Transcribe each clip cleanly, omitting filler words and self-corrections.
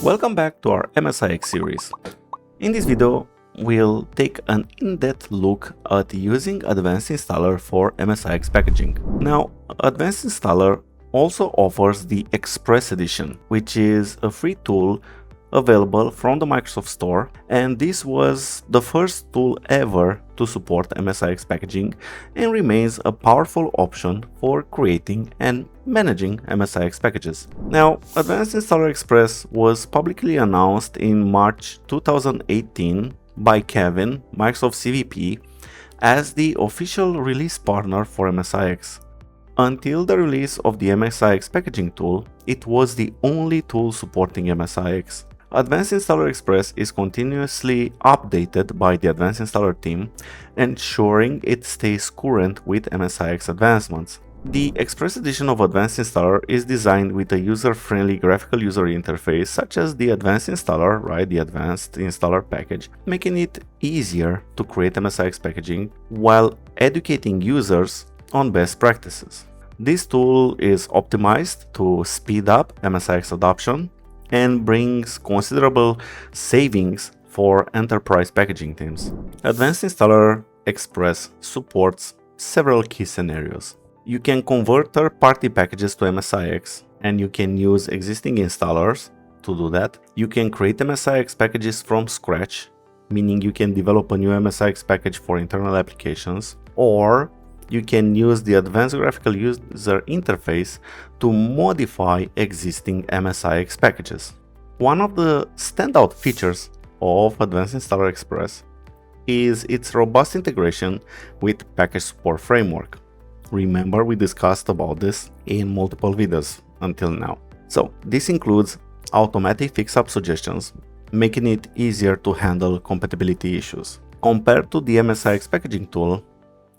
Welcome back to our MSIX series. In this video, we'll take an in-depth look at using Advanced Installer for MSIX packaging. Now, Advanced Installer also offers the Express Edition, which is a free tool available from the Microsoft Store, and this was the first tool ever to support MSIX packaging and remains a powerful option for creating and managing MSIX packages. Now, Advanced Installer Express was publicly announced in March 2018 by Kevin, Microsoft CVP, as the official release partner for MSIX. Until the release of the MSIX packaging tool, it was the only tool supporting MSIX. Advanced Installer Express is continuously updated by the Advanced Installer team, ensuring it stays current with MSIX advancements. The Express edition of Advanced Installer is designed with a user-friendly graphical user interface such as the Advanced Installer, the Advanced Installer package, making it easier to create MSIX packaging while educating users on best practices. This tool is optimized to speed up MSIX adoption and brings considerable savings for enterprise packaging teams. Advanced Installer Express supports several key scenarios. You can convert third-party packages to MSIX, and you can use existing installers to do that. You can create MSIX packages from scratch, meaning you can develop a new MSIX package for internal applications, or you can use the Advanced Graphical User Interface to modify existing MSIX packages. One of the standout features of Advanced Installer Express is its robust integration with Package Support Framework. Remember, we discussed about this in multiple videos until now. So this includes automatic fix-up suggestions, making it easier to handle compatibility issues. Compared to the MSIX packaging tool,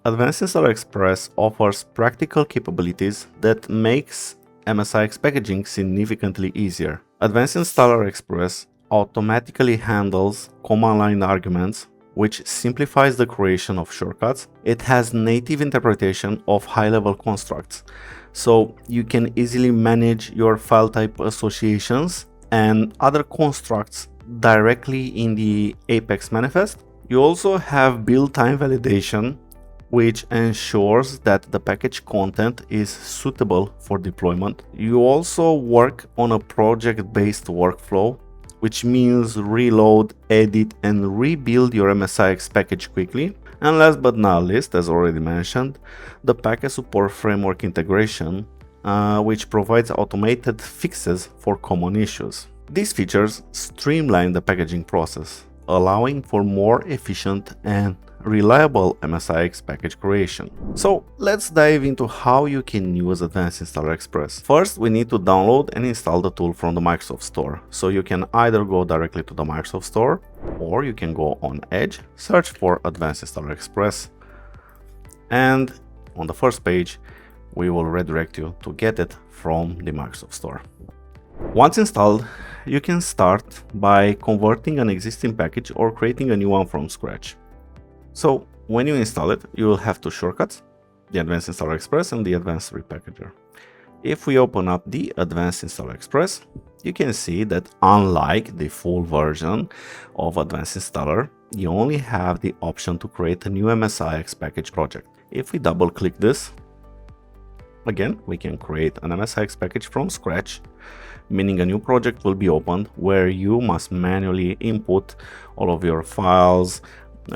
Advanced Installer Express offers practical capabilities that makes MSIX packaging significantly easier. Advanced Installer Express automatically handles command line arguments, which simplifies the creation of shortcuts. It has native interpretation of high-level constructs, so you can easily manage your file type associations and other constructs directly in the AppXManifest. You also have build time validation, which ensures that the package content is suitable for deployment. You also work on a project-based workflow, which means reload, edit, and rebuild your MSIX package quickly. And last but not least, as already mentioned, the Package Support Framework integration, which provides automated fixes for common issues. These features streamline the packaging process, allowing for more efficient and reliable MSIX package creation. So let's dive into how you can use Advanced Installer Express. First, we need to download and install the tool from the Microsoft Store. So you can either go directly to the Microsoft Store, or you can go on Edge, search for Advanced Installer Express, and on the first page, we will redirect you to get it from the Microsoft Store. Once installed, you can start by converting an existing package or creating a new one from scratch. So when you install it, you will have two shortcuts, the Advanced Installer Express and the Advanced Repackager. If we open up the Advanced Installer Express, you can see that unlike the full version of Advanced Installer, you only have the option to create a new MSIX package project. If we double click this, again, we can create an MSIX package from scratch, meaning a new project will be opened where you must manually input all of your files,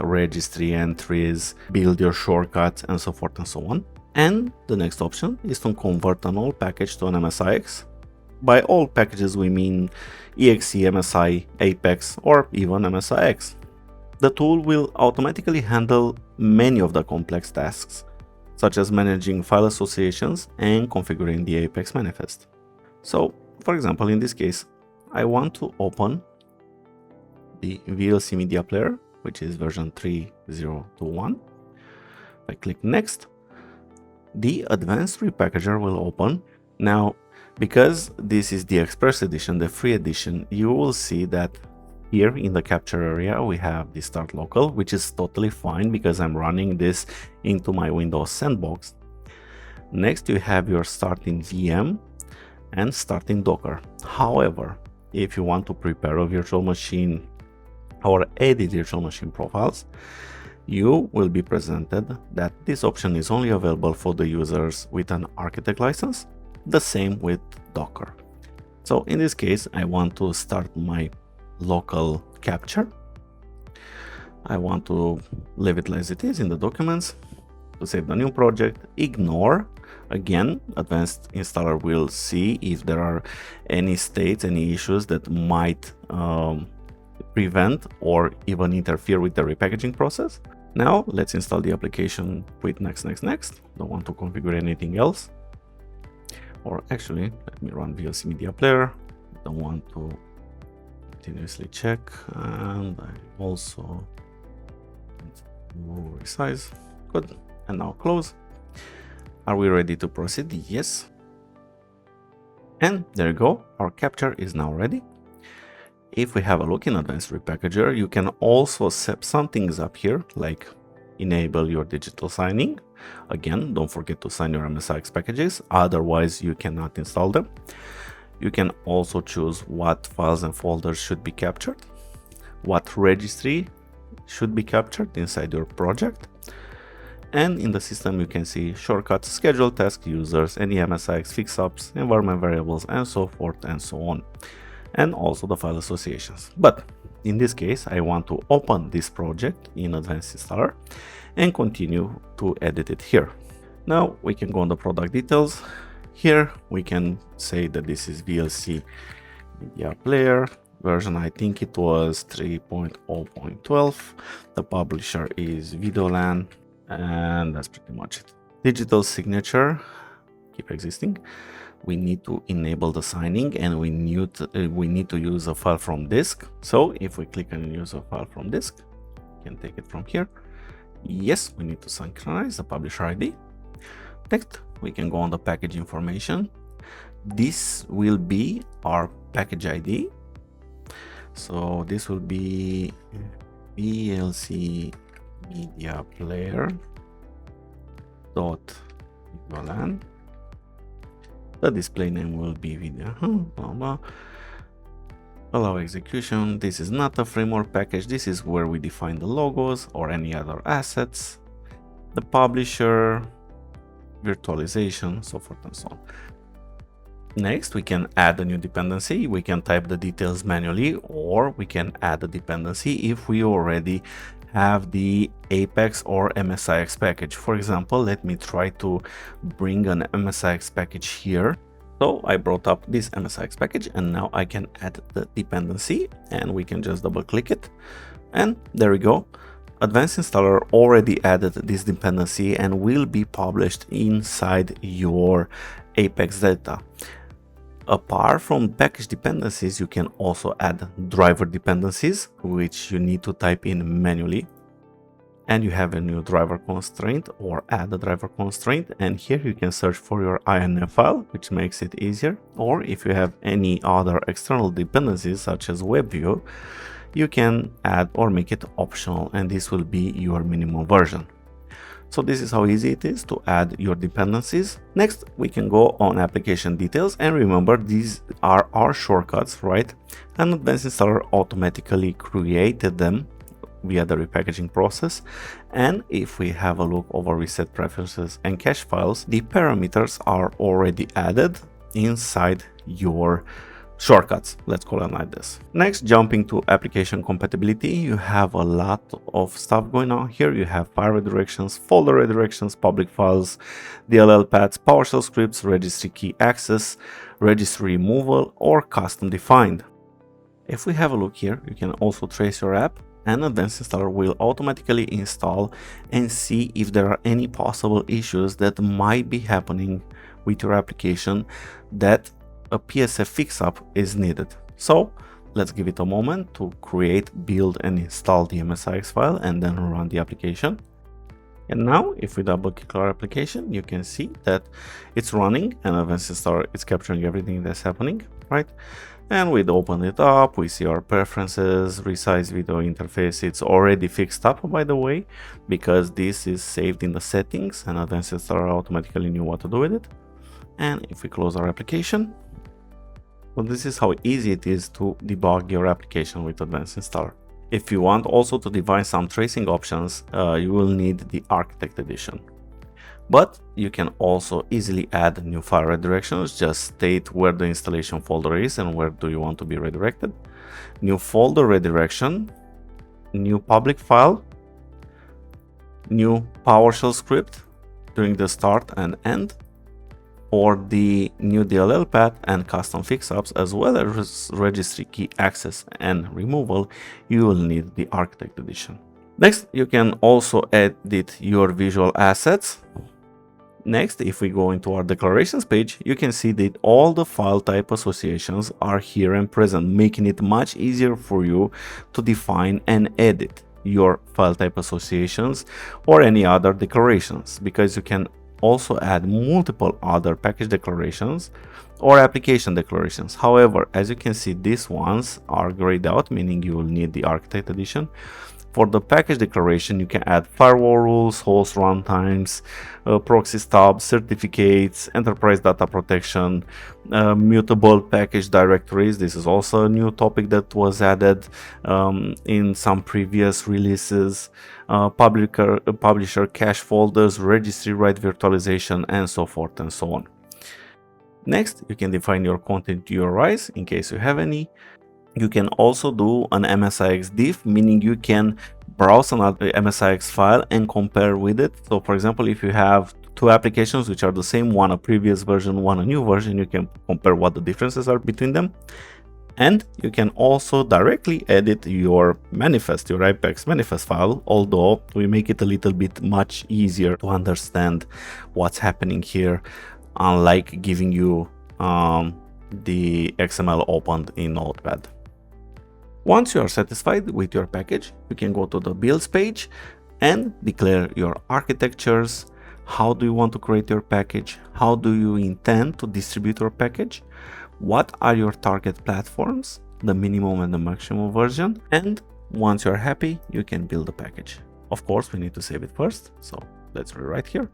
registry entries, build your shortcuts, and so forth and so on. And the next option is to convert an old package to an MSIX. By old packages, we mean EXE, MSI, Apex, or even MSIX. The tool will automatically handle many of the complex tasks, such as managing file associations and configuring the AppXManifest. So, for example, in this case, I want to open the VLC Media Player, which is version 3.0.21. If I click Next, the Advanced Repackager will open. Now, because this is the Express Edition, the free edition, you will see that here in the capture area, we have the Start Local, which is totally fine because I'm running this into my Windows sandbox. Next, you have your Starting VM and Starting Docker. However, if you want to prepare a virtual machine or edit virtual machine profiles, you will be presented that this option is only available for the users with an architect license, the same with Docker. So in this case, I want to start my local capture. I want to leave it as it is in the documents. To save the new project, ignore. Again, advanced installer will see if there are any states, any issues that might prevent or even interfere with the repackaging process. Now let's install the application with next. Don't want to configure anything else. Or actually, let me run VLC Media Player. Don't want to continuously check, and I also will resize. Good. And now close. Are we ready to proceed? Yes. And there you go. Our capture is now ready. If we have a look in Advanced Repackager, you can also set some things up here, like enable your digital signing. Again, don't forget to sign your MSIX packages, otherwise you cannot install them. You can also choose what files and folders should be captured, what registry should be captured inside your project. And in the system, you can see shortcuts, schedule task users, any MSIX fixups, environment variables, and so forth and so on. And also the file associations. But in this case, I want to open this project in Advanced Installer and continue to edit it here. Now we can go on the product details. Here we can say that this is VLC Media Player version. I think it was 3.0.12. The publisher is Videolan, and that's pretty much it. Digital signature, keep existing. We need to enable the signing, and we need to use a file from disk. So if we click on use a file from disk, we can take it from here. Yes, we need to synchronize the publisher ID. Next, we can go on the package information. This will be our package ID. So this will be VLC Media Player .videolan. The display name will be video. Allow execution. This is not a framework package. This is where we define the logos or any other assets. The publisher, virtualization, so forth and so on. Next, we can add a new dependency. We can type the details manually, or we can add a dependency if we already have the Apex or MSIX package. For example, let me try to bring an MSIX package here. So I brought up this MSIX package, and now I can add the dependency, and we can just double click it. And there we go. Advanced Installer already added this dependency and will be published inside your Apex data. Apart from package dependencies, you can also add driver dependencies, which you need to type in manually. And you have a new driver constraint, or add a driver constraint. And here you can search for your INF file, which makes it easier. Or if you have any other external dependencies, such as WebView, you can add or make it optional, and this will be your minimum version. So this is how easy it is to add your dependencies. Next, we can go on application details, and remember, these are our shortcuts, right? And Advanced Installer automatically created them via the repackaging process. And if we have a look over reset preferences and cache files, the parameters are already added inside your shortcuts, let's call it like this. Next, jumping to application compatibility, you have a lot of stuff going on here. You have file redirections, folder redirections, public files, DLL paths, PowerShell scripts, registry key access, registry removal, or custom defined. If we have a look here, you can also trace your app, and Advanced Installer will automatically install and see if there are any possible issues that might be happening with your application that a PSF fixup is needed. So let's give it a moment to create, build, and install the MSIX file, and then run the application. And now if we double click our application, you can see that it's running, and Advanced Installer is capturing everything that's happening, right? And we'd open it up, we see our preferences, resize video interface. It's already fixed up, by the way, because this is saved in the settings, and Advanced Installer automatically knew what to do with it. And if we close our application, So this is how easy it is to debug your application with Advanced Installer. If you want also to define some tracing options, you will need the Architect Edition. But you can also easily add new file redirections. Just state where the installation folder is and where do you want to be redirected. New folder redirection, new public file, new PowerShell script during the start and end, or the new DLL path and custom fixups, as well as registry key access and removal, you will need the Architect Edition. Next, you can also edit your visual assets. Next, if we go into our declarations page, you can see that all the file type associations are here and present, making it much easier for you to define and edit your file type associations or any other declarations, because you can also add multiple other package declarations or application declarations. However, as you can see, these ones are grayed out, meaning you will need the Architect Edition. For the package declaration, you can add firewall rules, host runtimes, proxy stubs, certificates, enterprise data protection, mutable package directories. This is also a new topic that was added in some previous releases, publisher cache folders, registry write virtualization, and so forth and so on. Next, you can define your content URIs in case you have any. You can also do an MSIX diff, meaning you can browse another MSIX file and compare with it. So for example, if you have two applications which are the same, one a previous version, one a new version, you can compare what the differences are between them. And you can also directly edit your manifest, your AppXManifest file, although we make it a little bit much easier to understand what's happening here, unlike giving you the XML opened in Notepad. Once you are satisfied with your package, you can go to the builds page and declare your architectures. How do you want to create your package? How do you intend to distribute your package? What are your target platforms, the minimum and the maximum version? And once you're happy, you can build the package. Of course, we need to save it first. So let's rewrite here.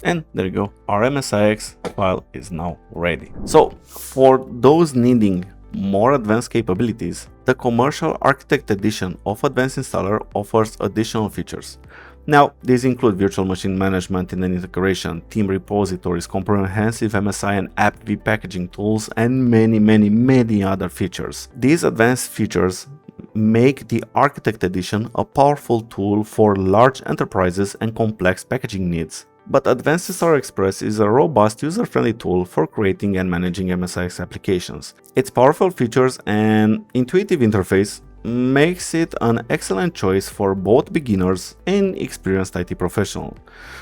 And there you go. Our MSIX file is now ready. So for those needing more advanced capabilities, the commercial Architect Edition of Advanced Installer offers additional features. Now, these include virtual machine management and integration, team repositories, comprehensive MSI and AppV packaging tools, and many other features. These advanced features make the Architect Edition a powerful tool for large enterprises and complex packaging needs. But Advanced Installer Express is a robust, user-friendly tool for creating and managing MSIX applications. Its powerful features and intuitive interface makes it an excellent choice for both beginners and experienced IT professionals.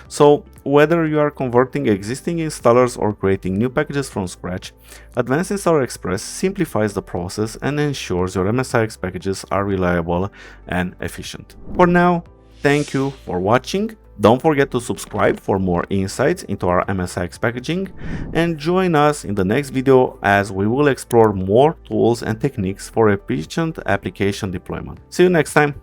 So whether you are converting existing installers or creating new packages from scratch, Advanced Installer Express simplifies the process and ensures your MSIX packages are reliable and efficient. For now, thank you for watching. Don't forget to subscribe for more insights into our MSIX packaging, and join us in the next video as we will explore more tools and techniques for efficient application deployment. See you next time!